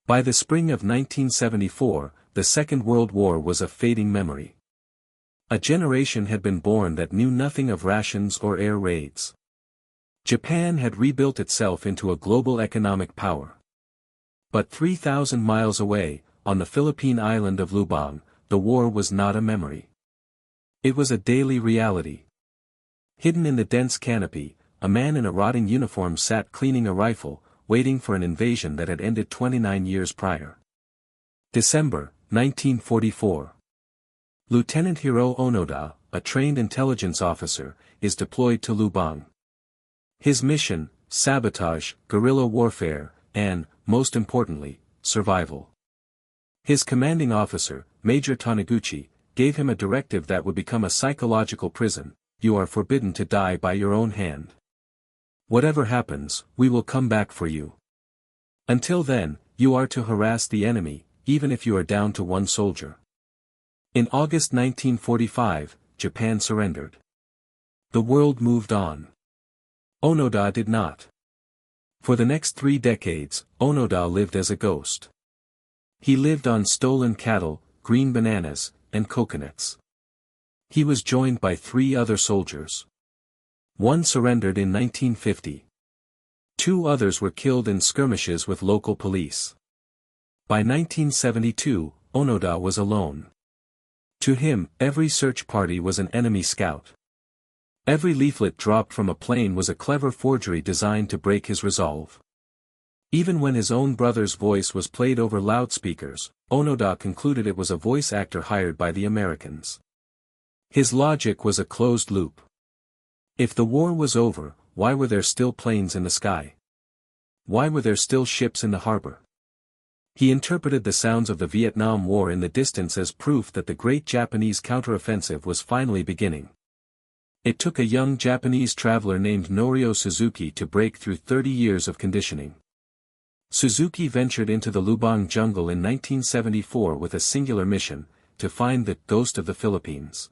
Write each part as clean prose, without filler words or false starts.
By the spring of 1974, the Second World War was a fading memory. A generation had been born that knew nothing of rations or air raids. Japan had rebuilt itself into a global economic power. But 3,000 miles away, on the Philippine island of Lubang, the war was not a memory. It was a daily reality. Hidden in the dense canopy, a man in a rotting uniform sat cleaning a rifle, waiting for an invasion that had ended 29 years prior. December, 1944. Lieutenant Hiroo Onoda, a trained intelligence officer, is deployed to Lubang. His mission, sabotage, guerrilla warfare, and, most importantly, survival. His commanding officer, Major Taniguchi, gave him a directive that would become a psychological prison: you are forbidden to die by your own hand. Whatever happens, we will come back for you. Until then, you are to harass the enemy, even if you are down to one soldier. In August 1945, Japan surrendered. The world moved on. Onoda did not. For the next 3 decades, Onoda lived as a ghost. He lived on stolen cattle, green bananas, and coconuts. He was joined by 3 other soldiers. One surrendered in 1950. 2 others were killed in skirmishes with local police. By 1972, Onoda was alone. To him, every search party was an enemy scout. Every leaflet dropped from a plane was a clever forgery designed to break his resolve. Even when his own brother's voice was played over loudspeakers, Onoda concluded it was a voice actor hired by the Americans. His logic was a closed loop. If the war was over, why were there still planes in the sky? Why were there still ships in the harbor? He interpreted the sounds of the Vietnam War in the distance as proof that the great Japanese counteroffensive was finally beginning. It took a young Japanese traveler named Norio Suzuki to break through 30 years of conditioning. Suzuki ventured into the Lubang jungle in 1974 with a singular mission: to find the ghost of the Philippines.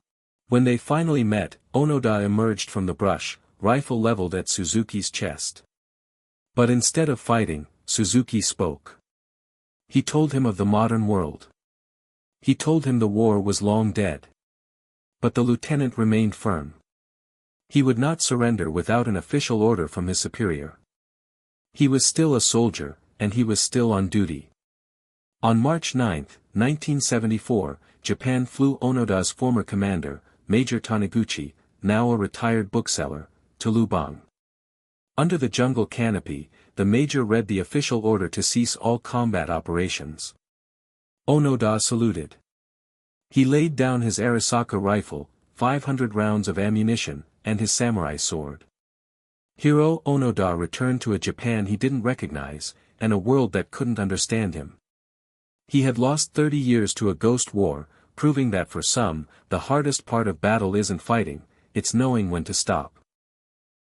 When they finally met, Onoda emerged from the brush, rifle leveled at Suzuki's chest. But instead of fighting, Suzuki spoke. He told him of the modern world. He told him the war was long dead. But the lieutenant remained firm. He would not surrender without an official order from his superior. He was still a soldier, and he was still on duty. On March 9, 1974, Japan flew Onoda's former commander, Major Taniguchi, now a retired bookseller, to Lubang. Under the jungle canopy, the major read the official order to cease all combat operations. Onoda saluted. He laid down his Arisaka rifle, 500 rounds of ammunition, and his samurai sword. Hiroo Onoda returned to a Japan he didn't recognize, and a world that couldn't understand him. He had lost 30 years to a ghost war, proving that for some, the hardest part of battle isn't fighting, it's knowing when to stop.